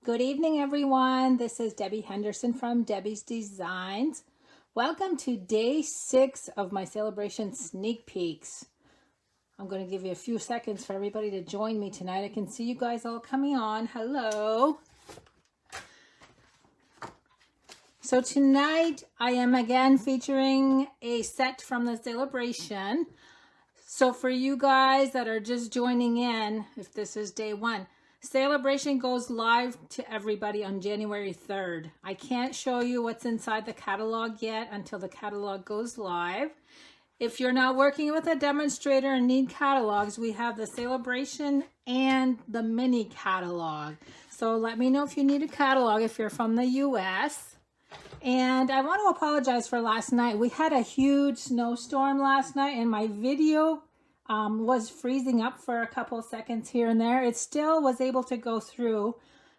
Good evening, everyone. This is Debbie Henderson from Debbie's Designs. Welcome to day 6 of my Sale-A-Bration sneak peeks. I'm going to give you a few seconds for everybody to join me tonight. I can see you guys all coming on. Hello. So tonight I am again featuring a set from the Sale-A-Bration. So for you guys that are just joining in, if this is day 1, Sale-A-Bration goes live to everybody on January 3rd. I can't show you what's inside the catalog yet until the catalog goes live. If you're not working with a demonstrator and need catalogs, we have the Sale-A-Bration and the mini catalog. So let me know if you need a catalog if you're from the US. And I want to apologize for last night. We had a huge snowstorm last night and my video was freezing up for a couple seconds here and there. It still was able to go through,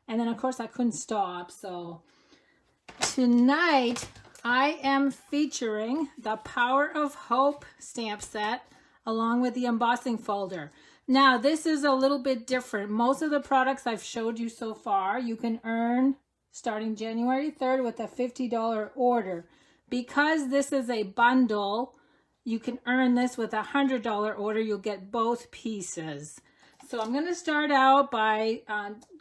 and then of course I couldn't stop. So tonight I am featuring the Power of Hope stamp set along with the Embossing Folder. Now this is a little bit different. Most of the products I've showed you so far you can earn starting January 3rd with a $50 order. Because this is a bundle, you can earn this with a $100 order. You'll get both pieces. So I'm going to start out by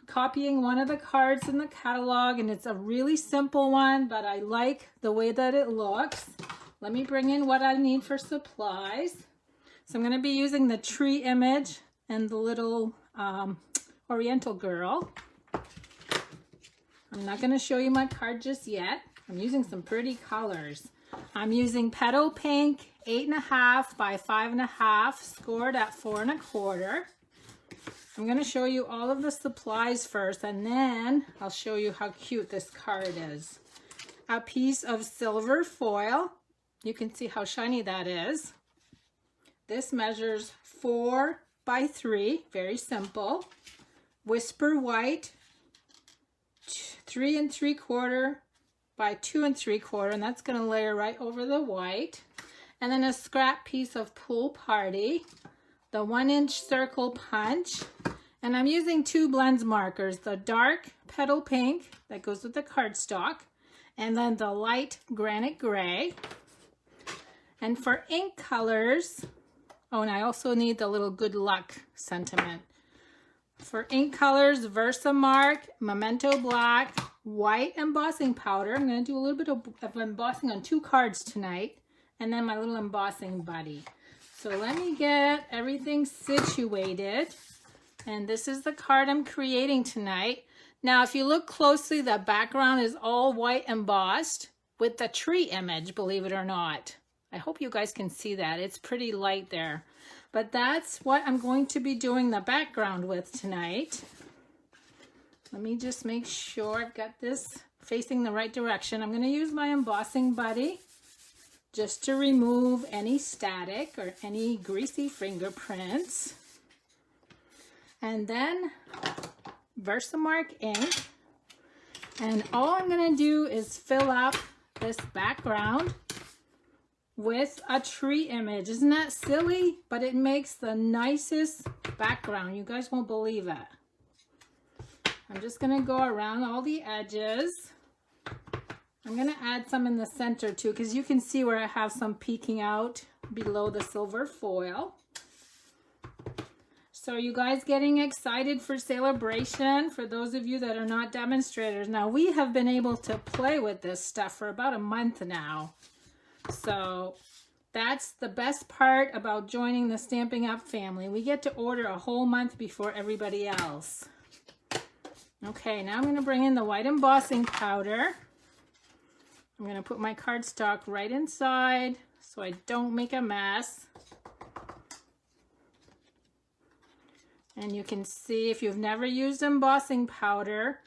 copying one of the cards in the catalog, and it's a really simple one, but I like the way that it looks. Let me bring in what I need for supplies. So I'm going to be using the tree image and the little Oriental girl. I'm not going to show you my card just yet. I'm using some pretty colors. I'm using Petal Pink 8.5 by 5.5, scored at 4 1/4. I'm going to show you all of the supplies first, and then I'll show you how cute this card is. A piece of silver foil. You can see how shiny that is. This measures 4 by 3, very simple. Whisper white, 3 3/4 by 2 3/4, and that's going to layer right over the white. And then a scrap piece of Pool Party, the 1-inch circle punch, and I'm using 2 blends markers, the dark Petal Pink that goes with the cardstock, and then the light Granite Gray. And for ink colors, oh, and I also need the little good luck sentiment. For ink colors, Versamark, Memento Black, white embossing powder. I'm going to do a little bit of embossing on 2 cards tonight, and then my little embossing buddy. So let me get everything situated. And this is the card I'm creating tonight. Now, if you look closely, the background is all white embossed with the tree image, believe it or not. I hope you guys can see that. It's pretty light there. But that's what I'm going to be doing the background with tonight. Let me just make sure I've got this facing the right direction. I'm going to use my embossing buddy just to remove any static or any greasy fingerprints. And then Versamark ink. And all I'm going to do is fill up this background with a tree image. Isn't that silly? But it makes the nicest background. You guys won't believe it. I'm just going to go around all the edges. I'm going to add some in the center too, because you can see where I have some peeking out below the silver foil. So are you guys getting excited for Sale-A-Bration? For those of you that are not demonstrators, now we have been able to play with this stuff for about a month now. So that's the best part about joining the Stampin' Up family. We get to order a whole month before everybody else. Okay, now I'm going to bring in the white embossing powder. I'm going to put my cardstock right inside so I don't make a mess. And you can see, if you've never used embossing powder,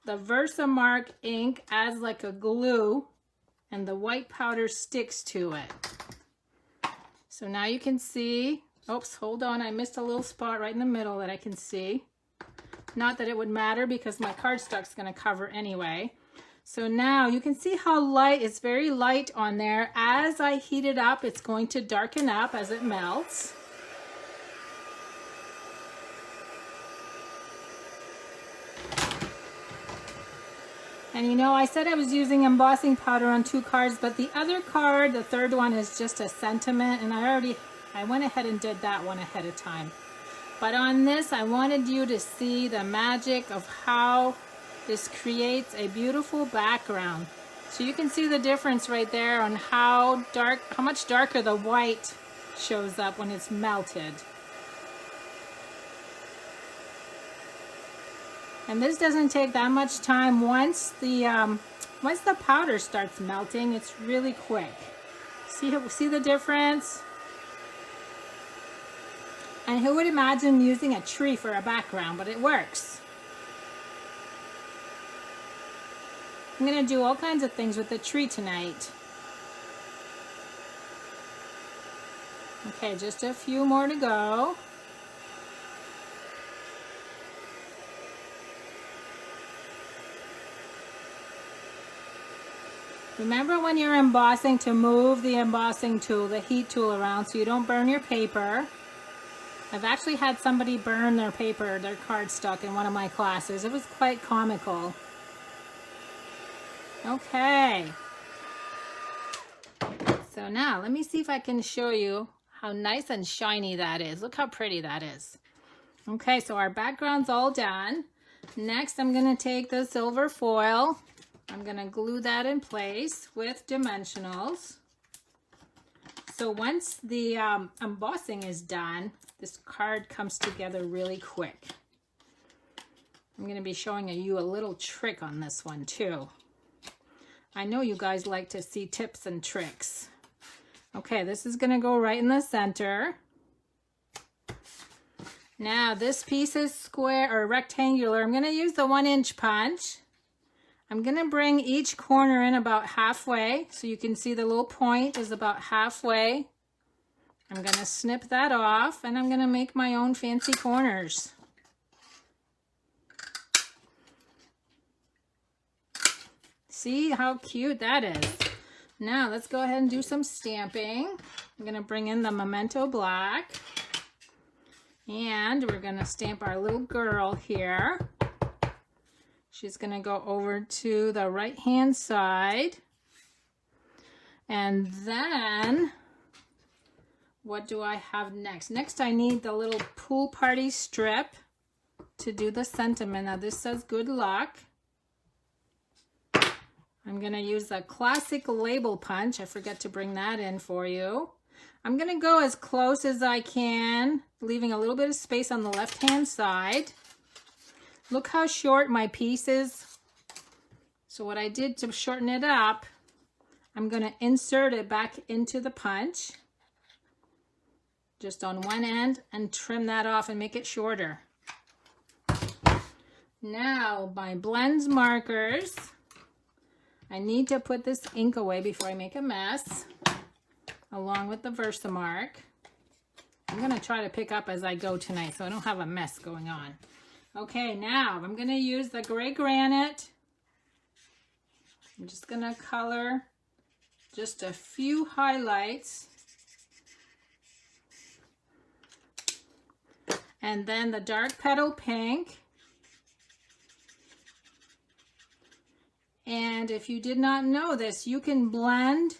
the Versamark ink adds like a glue and the white powder sticks to it. So now you can see, oops, hold on, I missed a little spot right in the middle that I can see. Not that it would matter because my cardstock's going to cover anyway. So now you can see how light, it's very light on there. As I heat it up, it's going to darken up as it melts. And you know, I said I was using embossing powder on 2 cards, but the other card, the third one, is just a sentiment, and I went ahead and did that one ahead of time. But on this, I wanted you to see the magic of how this creates a beautiful background. So you can see the difference right there on how much darker the white shows up when it's melted. And this doesn't take that much time. Once the powder starts melting, it's really quick. See the difference? And who would imagine using a tree for a background, but it works. I'm going to do all kinds of things with the tree tonight. Okay, just a few more to go. Remember when you're embossing to move the embossing tool, the heat tool around so you don't burn your paper. I've actually had somebody burn their paper, their cardstock in one of my classes. It was quite comical. Okay. So now let me see if I can show you how nice and shiny that is. Look how pretty that is. Okay, so our background's all done. Next, I'm going to take the silver foil. I'm going to glue that in place with dimensionals. So once the embossing is done, this card comes together really quick. I'm going to be showing you a little trick on this one too. I know you guys like to see tips and tricks. Okay, this is going to go right in the center. Now this piece is square or rectangular. I'm going to use the 1-inch punch. I'm going to bring each corner in about halfway, so you can see the little point is about halfway. I'm going to snip that off, and I'm going to make my own fancy corners. See how cute that is? Now let's go ahead and do some stamping. I'm going to bring in the Memento Black, and we're going to stamp our little girl here. She's going to go over to the right-hand side. And then, what do I have next? Next, I need the little pool party strip to do the sentiment. Now, this says good luck. I'm going to use a classic label punch. I forgot to bring that in for you. I'm going to go as close as I can, leaving a little bit of space on the left-hand side. Look how short my piece is. So what I did to shorten it up, I'm going to insert it back into the punch, just on one end, and trim that off and make it shorter. Now, my blends markers, I need to put this ink away before I make a mess, along with the Versamark. I'm going to try to pick up as I go tonight so I don't have a mess going on. Okay, now I'm going to use the gray granite. I'm just going to color just a few highlights. And then the dark petal pink. And if you did not know this, you can blend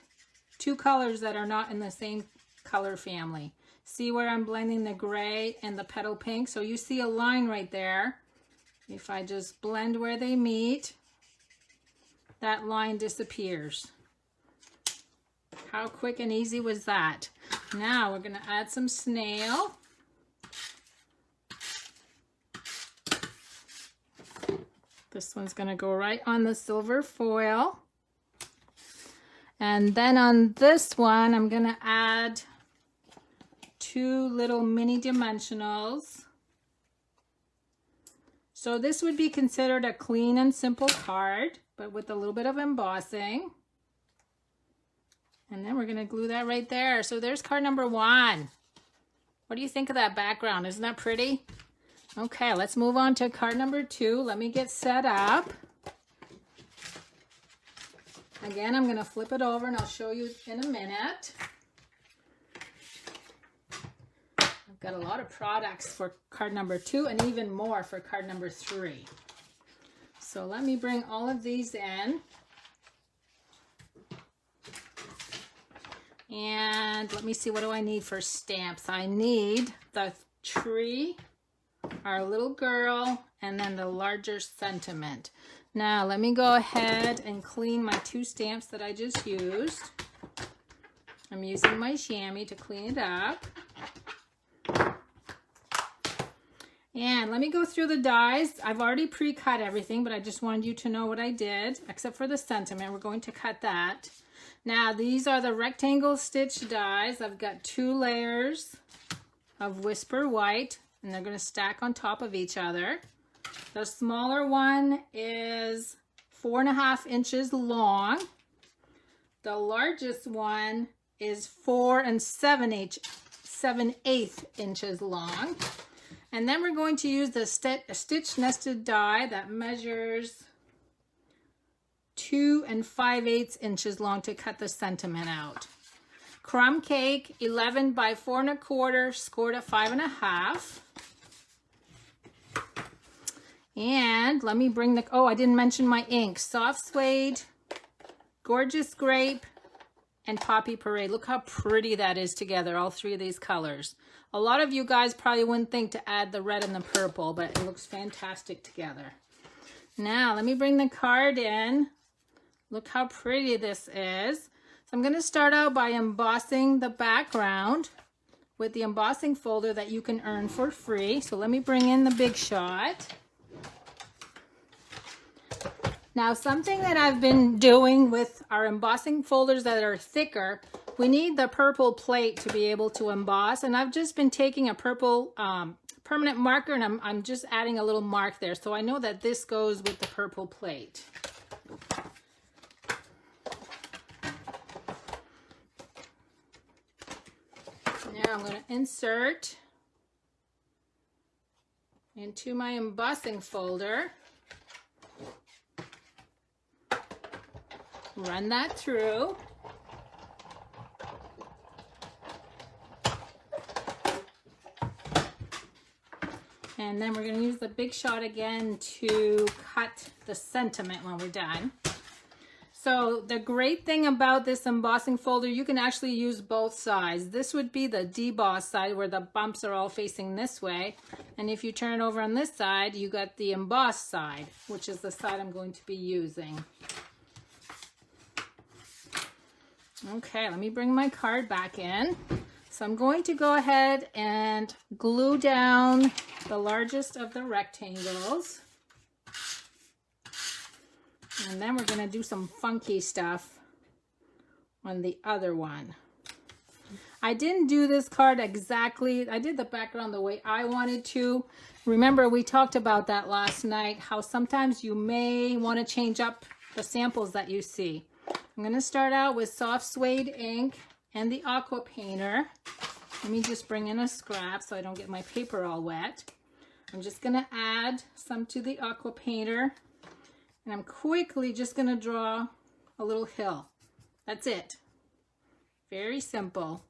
2 colors that are not in the same color family. See where I'm blending the gray and the petal pink? So you see a line right there. If I just blend where they meet, that line disappears. How quick and easy was that? Now we're going to add some snail. This one's going to go right on the silver foil. And then on this one, I'm going to add 2 little mini dimensionals. So this would be considered a clean and simple card, but with a little bit of embossing. And then we're going to glue that right there. So there's card number 1. What do you think of that background? Isn't that pretty? Okay, let's move on to card number 2. Let me get set up. Again, I'm going to flip it over and I'll show you in a minute. I've got a lot of products for card number 2 and even more for card number 3. So let me bring all of these in. And let me see, what do I need for stamps? I need the tree, our little girl, and then the larger sentiment. Now let me go ahead and clean my 2 stamps that I just used. I'm using my chamois to clean it up. And let me go through the dies. I've already pre-cut everything, but I just wanted you to know what I did, except for the sentiment. We're going to cut that. Now these are the rectangle stitch dies. I've got 2 layers of Whisper White, and they're going to stack on top of each other. The smaller one is 4.5 inches long. The largest one is 4 7/8 inches long. And then we're going to use the stitch nested die that measures 2 5/8 inches long to cut the sentiment out. Crumb cake, 11 by 4 1/4, scored at 5.5. And let me bring the, oh, I didn't mention my ink. Soft Suede, Gorgeous Grape, and Poppy Parade. Look how pretty that is together, all 3 of these colors. A lot of you guys probably wouldn't think to add the red and the purple, but it looks fantastic together. Now, let me bring the card in. Look how pretty this is. So I'm going to start out by embossing the background with the embossing folder that you can earn for free. So let me bring in the Big Shot. Now, something that I've been doing with our embossing folders that are thicker, we need the purple plate to be able to emboss. And I've just been taking a purple permanent marker, and I'm just adding a little mark there. So I know that this goes with the purple plate. Now I'm going to insert into my embossing folder. Run that through. And then we're going to use the Big Shot again to cut the sentiment when we're done. So the great thing about this embossing folder, you can actually use both sides. This would be the deboss side where the bumps are all facing this way. And if you turn it over on this side, you got the embossed side, which is the side I'm going to be using. Okay, let me bring my card back in. So I'm going to go ahead and glue down the largest of the rectangles. And then we're going to do some funky stuff on the other one. I didn't do this card exactly. I did the background the way I wanted to. Remember, we talked about that last night, how sometimes you may want to change up the samples that you see. I'm going to start out with Soft Suede ink and the Aqua Painter. Let me just bring in a scrap so I don't get my paper all wet. I'm just going to add some to the Aqua Painter. And I'm quickly just going to draw a little hill. That's it. Very simple.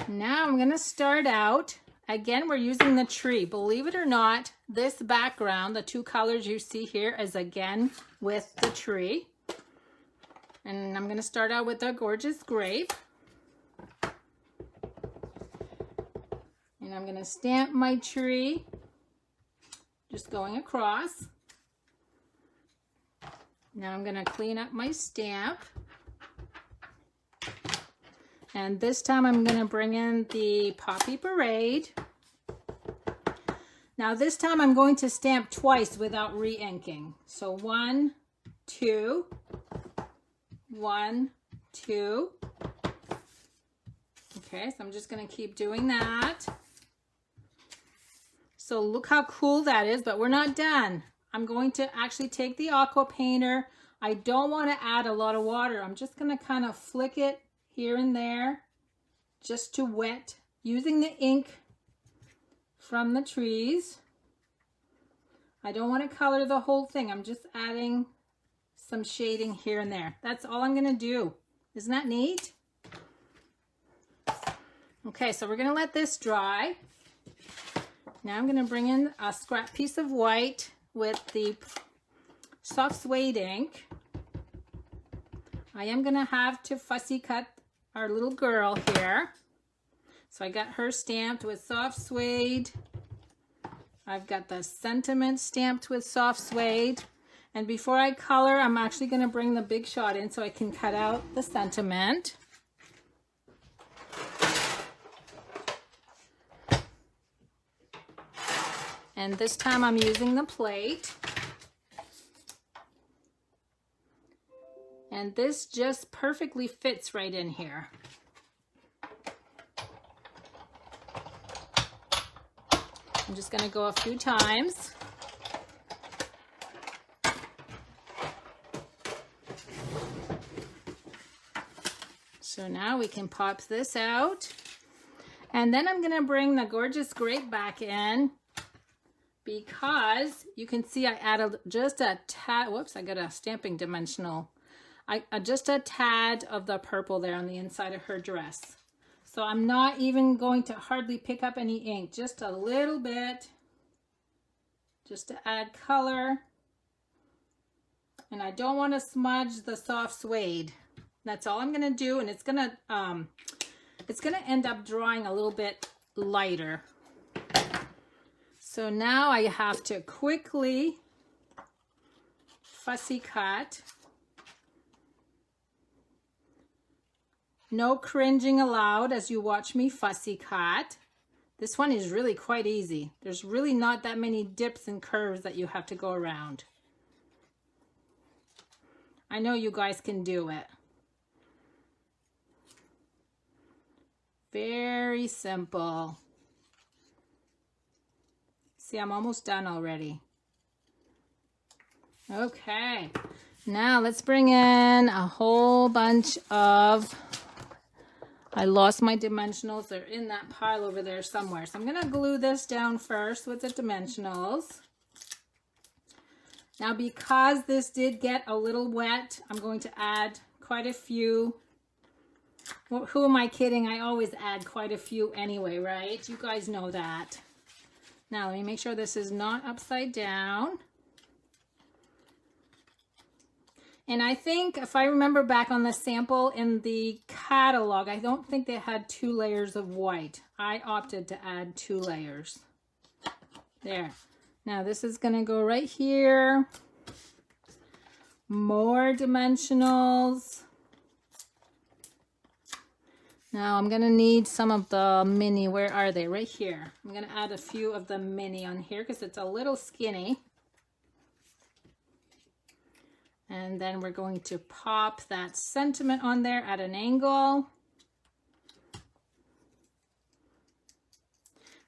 Now I'm going to start out. Again, we're using the tree. Believe it or not, this background, the 2 colors you see here, is again with the tree. And I'm going to start out with the Gorgeous Grape. And I'm going to stamp my tree. Just going across. Now I'm going to clean up my stamp. And this time I'm going to bring in the Poppy Parade. Now this time I'm going to stamp twice without re-inking. So 1, 2, 1, 2. Okay, so I'm just going to keep doing that. So look how cool that is, but we're not done. I'm going to actually take the Aqua Painter. I don't want to add a lot of water. I'm just going to kind of flick it here and there just to wet using the ink from the trees. I don't want to color the whole thing. I'm just adding some shading here and there. That's all I'm going to do. Isn't that neat? Okay, so we're going to let this dry. Now I'm going to bring in a scrap piece of white with the soft suede ink. I am going to have to fussy cut our little girl here. So I got her stamped with soft suede. I've got the sentiment stamped with soft suede. And before I color, I'm actually going to bring the Big Shot in so I can cut out the sentiment. And this time I'm using the plate. And this just perfectly fits right in here. I'm just going to go a few times. So now we can pop this out. And then I'm going to bring the gorgeous grape back in, because you can see I added just a tad, whoops, I got a stamping dimensional. Just a tad of the purple there on the inside of her dress. So I'm not even going to hardly pick up any ink, just a little bit, just to add color. And I don't want to smudge the soft suede. That's all I'm going to do, and it's going to end up drawing a little bit lighter. So now I have to quickly fussy cut. No cringing allowed as you watch me fussy cut. This one is really quite easy. There's really not that many dips and curves that you have to go around. I know you guys can do it. Very simple. See, I'm almost done already. Okay, now let's bring in a whole bunch of, I lost my dimensionals. They're in that pile over there somewhere. So I'm going to glue this down first with the dimensionals. Now, because this did get a little wet, I'm going to add quite a few. Well, who am I kidding? I always add quite a few anyway, right? You guys know that. Now, let me make sure this is not upside down. And I think, if I remember back on the sample in the catalog, I don't think they had 2 layers of white. I opted to add 2 layers. There. Now, this is going to go right here. More dimensionals. Now I'm going to need some of the mini. Where are they? Right here. I'm going to add a few of the mini on here because it's a little skinny. And then we're going to pop that sentiment on there at an angle.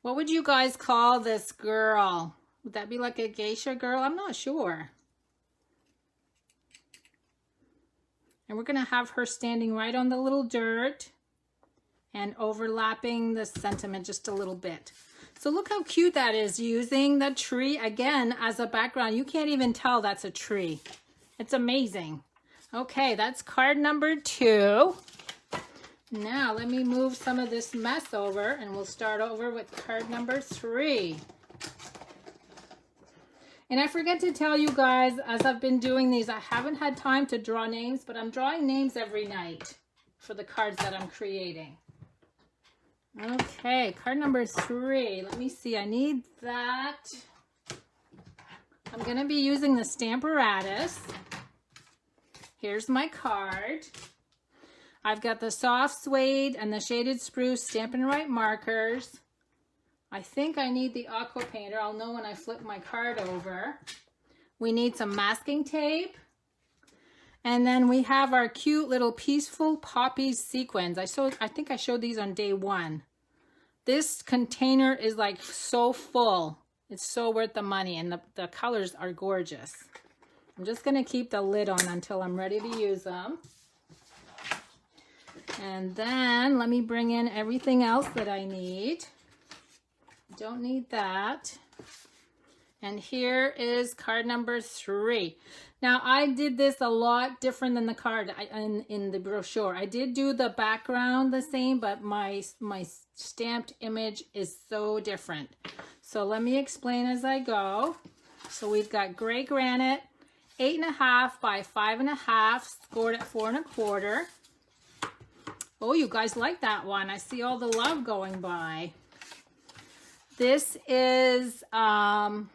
What would you guys call this girl? Would that be like a geisha girl? I'm not sure. And we're going to have her standing right on the little dirt and overlapping the sentiment just a little bit. So look how cute that is, using the tree again as a background. You can't even tell that's a tree. It's amazing. Okay, that's card number 2. Now let me move some of this mess over and we'll start over with card number 3. And I forget to tell you guys, as I've been doing these, I haven't had time to draw names, but I'm drawing names every night for the cards that I'm creating. Okay, card number 3. Let me see, I need that. I'm going to be using the Stamparatus. Here's my card. I've got the soft suede and the shaded spruce Stampin' Right markers. I think I need the Aqua Painter. I'll know when I flip my card over. We need some masking tape. And then we have our cute little Peaceful Poppies sequins. I think I showed these on day 1. This container is like so full. It's so worth the money, and the colors are gorgeous. I'm just going to keep the lid on until I'm ready to use them. And then let me bring in everything else that I need. Don't need that. And here is card number 3. Now I did this a lot different than the card in the brochure. I did do the background the same, but my stamped image is so different. So let me explain as I go. So we've got gray granite, 8.5 by 5.5, scored at 4 1/4. Oh, you guys like that one. I see all the love going by. This is, oh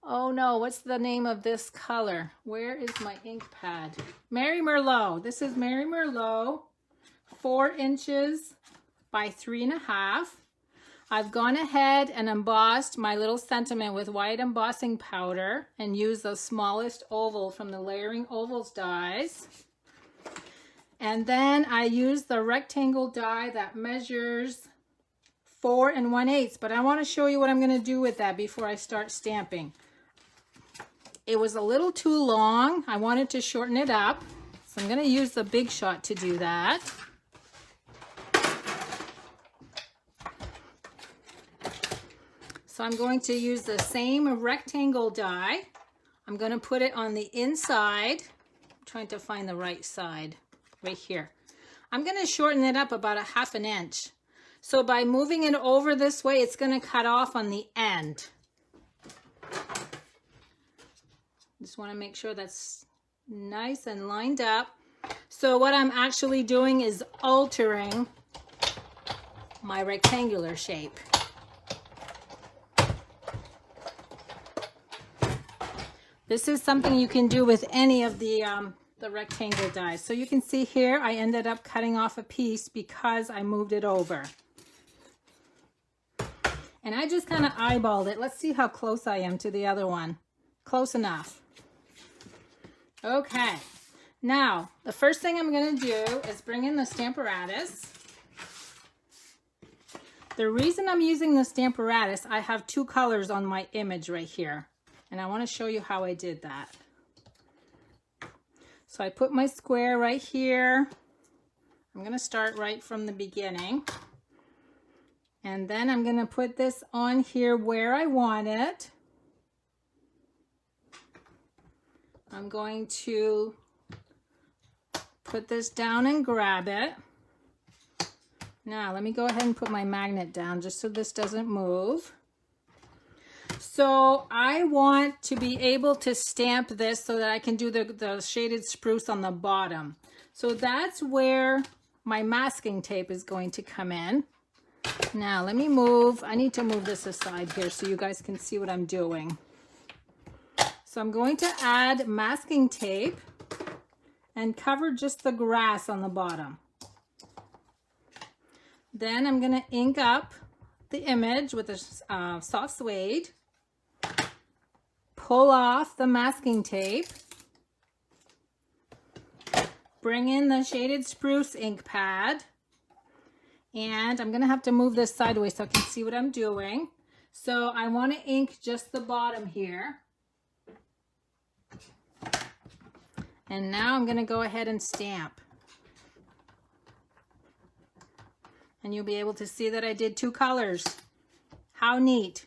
no, what's the name of this color? Where is my ink pad? Mary Merlot. This is Mary Merlot, 4 inches by 3.5. I've gone ahead and embossed my little sentiment with white embossing powder and used the smallest oval from the Layering Ovals dies. And then I used the rectangle die that measures 4 1/8, but I want to show you what I'm going to do with that before I start stamping. It was a little too long. I wanted to shorten it up, so I'm going to use the Big Shot to do that. So I'm going to use the same rectangle die. I'm going to put it on the inside. I'm trying to find the right side, right here. I'm going to shorten it up about 1/2 inch. So by moving it over this way, it's going to cut off on the end. Just want to make sure that's nice and lined up. So what I'm actually doing is altering my rectangular shape. This is something you can do with any of the rectangle dies. So you can see here, I ended up cutting off a piece because I moved it over. And I just kind of eyeballed it. Let's see how close I am to the other one. Close enough. Okay. Now, the first thing I'm going to do is bring in the Stamparatus. The reason I'm using the Stamparatus, I have 2 colors on my image right here. And I want to show you how I did that. So I put my square right here. I'm going to start right from the beginning. And then I'm going to put this on here where I want it. I'm going to put this down and grab it. Now let me go ahead and put my magnet down just so this doesn't move. So I want to be able to stamp this so that I can do the shaded spruce on the bottom. So that's where my masking tape is going to come in. Now let me move, I need to move this aside here so you guys can see what I'm doing. So I'm going to add masking tape and cover just the grass on the bottom. Then I'm going to ink up the image with a soft suede. Pull off the masking tape. Bring in the shaded spruce ink pad. And I'm going to have to move this sideways so I can see what I'm doing. So I want to ink just the bottom here. And now I'm going to go ahead and stamp. And you'll be able to see that I did 2 colors. How neat.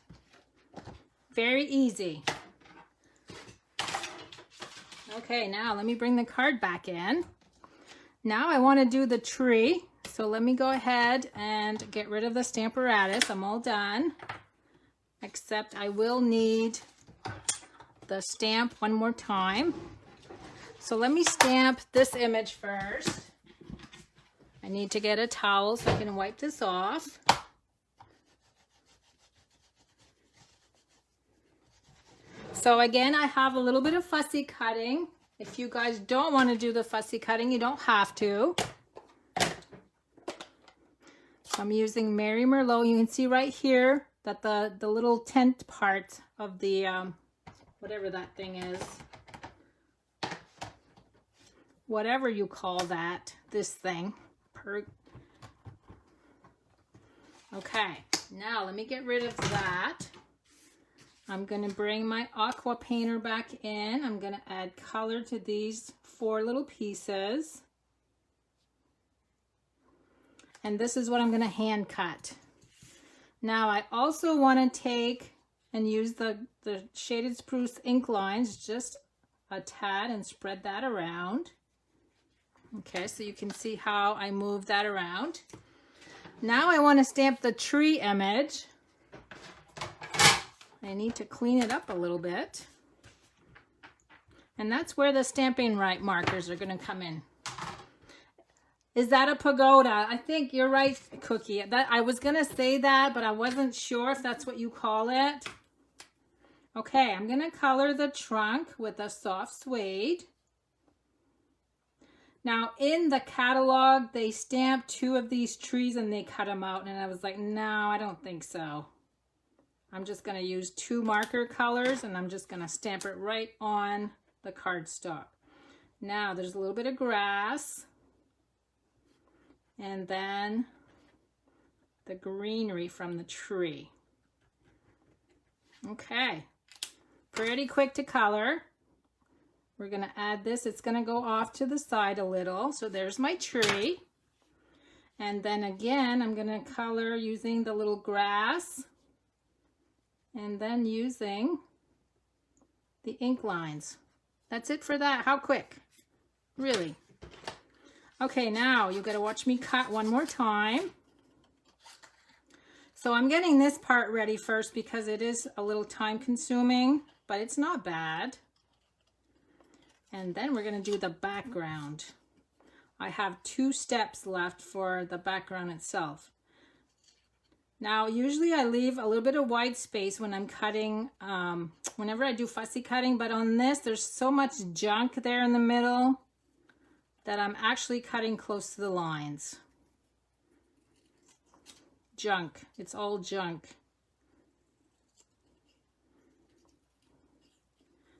Very easy. Okay, now let me bring the card back in. Now I want to do the tree. So let me go ahead and get rid of the Stamparatus. I'm all done. Except I will need the stamp one more time. So let me stamp this image first. I need to get a towel so I can wipe this off. So again, I have a little bit of fussy cutting. If you guys don't want to do the fussy cutting, you don't have to. So I'm using Mary Merlot. You can see right here that the little tent part of the, whatever that thing is, whatever you call that, this thing. Okay, now let me get rid of that. I'm going to bring my Aqua Painter back in. I'm going to add color to these 4 little pieces. And this is what I'm going to hand cut. Now I also want to take and use the Shaded Spruce ink lines, just a tad, and spread that around. Okay, so you can see how I move that around. Now I want to stamp the tree image. I need to clean it up a little bit. And that's where the stamping right markers are going to come in. Is that a pagoda? I think you're right, Cookie. I was going to say that, but I wasn't sure if that's what you call it. Okay, I'm going to color the trunk with a soft suede. Now, in the catalog, they stamped 2 of these trees and they cut them out. And I was like, no, I don't think so. I'm just going to use 2 marker colors and I'm just going to stamp it right on the cardstock. Now, there's a little bit of grass. And then the greenery from the tree. Okay, pretty quick to color. We're going to add this. It's going to go off to the side a little. So there's my tree. And then again, I'm going to color using the little grass. And then using the ink lines. That's it for that. How quick? Really? Okay, now you got to watch me cut one more time. So I'm getting this part ready first because it is a little time consuming, but it's not bad. And then we're going to do the background. I have 2 steps left for the background itself. Now, usually I leave a little bit of white space when I'm cutting, whenever I do fussy cutting, but on this, there's so much junk there in the middle that I'm actually cutting close to the lines. Junk. It's all junk.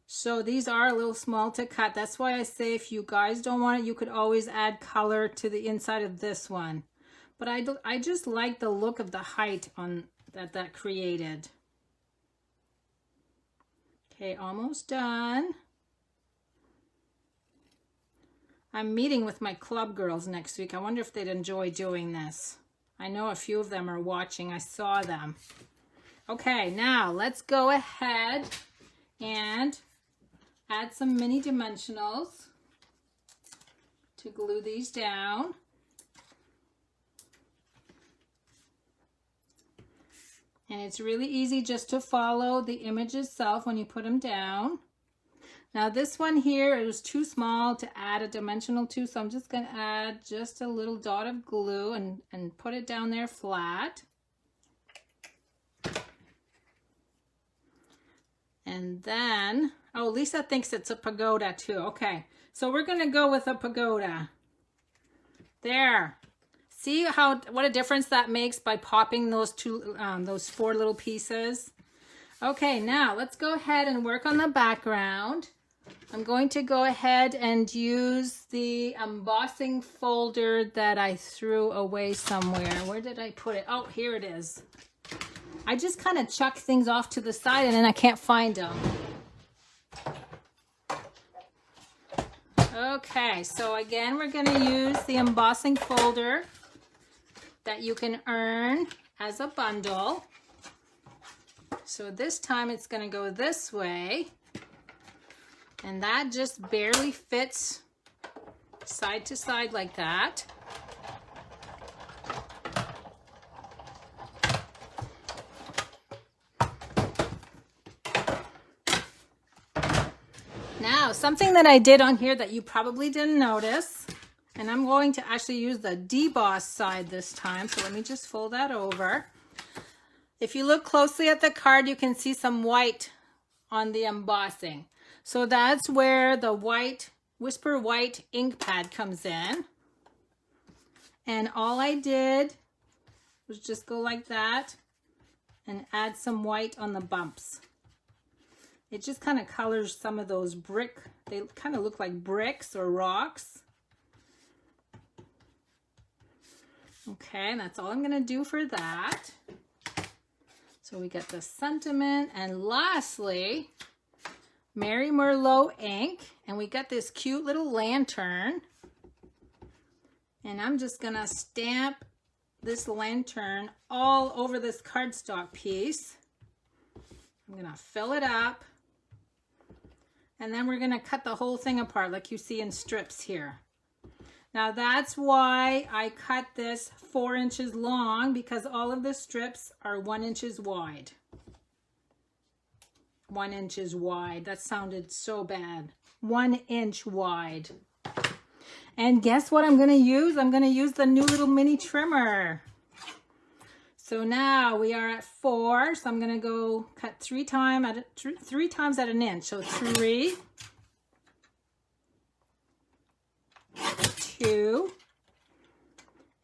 So these are a little small to cut. That's why I say if you guys don't want it, you could always add color to the inside of this one. But I just like the look of the height on that created. Okay, almost done. I'm meeting with my club girls next week. I wonder if they'd enjoy doing this. I know a few of them are watching. I saw them. Okay, now let's go ahead and add some mini dimensionals to glue these down. And it's really easy just to follow the image itself when you put them down. Now this one here, it was too small to add a dimensional to, so I'm just going to add just a little dot of glue and put it down there flat. And then, oh, Lisa thinks it's a pagoda too. Okay, so we're going to go with a pagoda. There. See what a difference that makes by popping those 4 little pieces. Okay, now let's go ahead and work on the background. I'm going to go ahead and use the embossing folder that I threw away somewhere. Where did I put it? Oh, here it is. I just kind of chuck things off to the side and then I can't find them. Okay, so again, we're going to use the embossing folder that you can earn as a bundle. So this time it's going to go this way, and that just barely fits side to side like that. Now, something that I did on here that you probably didn't notice, and I'm going to actually use the deboss side this time, so let me just fold that over. If you look closely at the card, you can see some white on the embossing. So that's where the white, Whisper White ink pad comes in. And all I did was just go like that and add some white on the bumps. It just kind of colors some of those they kind of look like bricks or rocks. Okay, and that's all I'm going to do for that. So we get the sentiment, and lastly, Mary Merlot ink, and we got this cute little lantern, and I'm just gonna stamp this lantern all over this cardstock piece. I'm gonna fill it up. And then we're gonna cut the whole thing apart like you see in strips here. Now that's why I cut this 4 inches long, because all of the strips are 1 inch wide. 1 inch wide. That sounded so bad. 1 inch wide. And guess what I'm going to use? I'm going to use the new little mini trimmer. So now we are at 4. So I'm going to go cut 3 times at an inch. So 3, 2,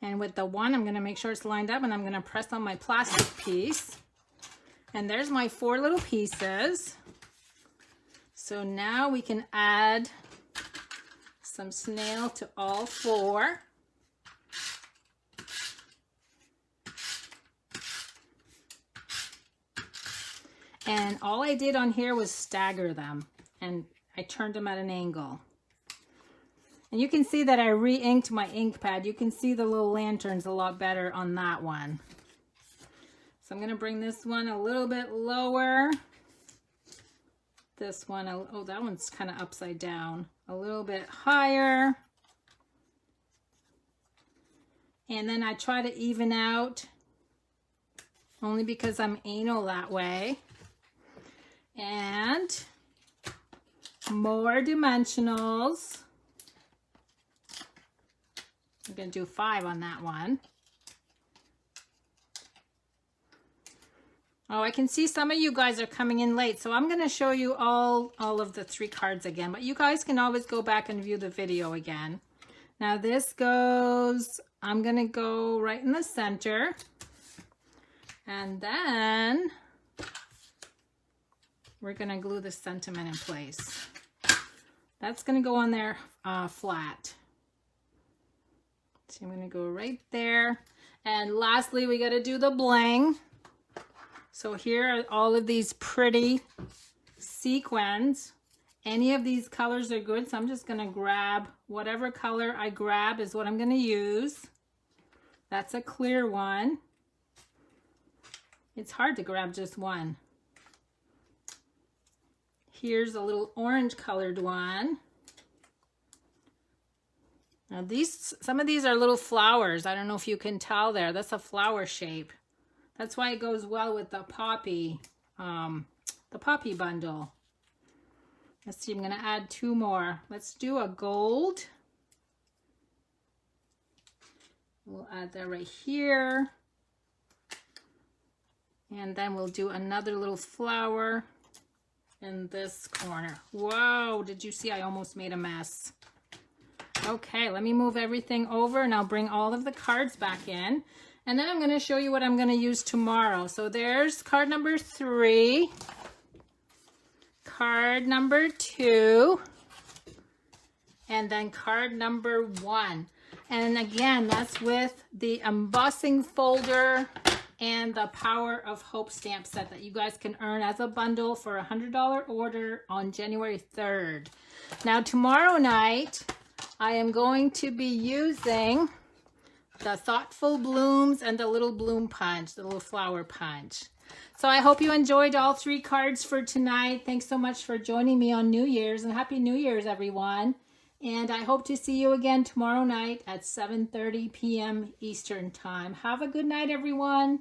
and with the 1, I'm going to make sure it's lined up, and I'm going to press on my plastic piece. And there's my 4 little pieces. So now we can add some snail to all 4. And all I did on here was stagger them, and I turned them at an angle. And you can see that I re-inked my ink pad. You can see the little lanterns a lot better on that one. So I'm going to bring this one a little bit lower. This one, oh, that one's kind of upside down. A little bit higher. And then I try to even out, only because I'm anal that way. And more dimensionals. I'm going to do 5 on that one. Oh, I can see some of you guys are coming in late, so I'm going to show you all of the 3 cards again, but you guys can always go back and view the video again. Now this goes, I'm going to go right in the center, and then we're going to glue the sentiment in place. That's going to go on there flat. So I'm going to go right there. And lastly, we got to do the bling. So here are all of these pretty sequins. Any of these colors are good, so I'm just going to grab whatever color I grab is what I'm going to use. That's a clear one. It's hard to grab just one. Here's a little orange colored one. Now some of these are little flowers. I don't know if you can tell there. That's a flower shape. That's why it goes well with the poppy bundle. Let's see, I'm going to add 2 more. Let's do a gold. We'll add that right here. And then we'll do another little flower in this corner. Whoa, did you see I almost made a mess? Okay, let me move everything over and I'll bring all of the cards back in. And then I'm going to show you what I'm going to use tomorrow. So there's card number 3, card number 2, and then card number 1. And again, that's with the Embossing Folder and the Power of Hope stamp set that you guys can earn as a bundle for a $100 order on January 3rd. Now tomorrow night, I am going to be using the Thoughtful Blooms and the little bloom punch, the little flower punch. So I hope you enjoyed all 3 cards for tonight. Thanks so much for joining me on New Year's, and Happy New Year's, everyone. And I hope to see you again tomorrow night at 7:30 p.m. Eastern Time. Have a good night, everyone.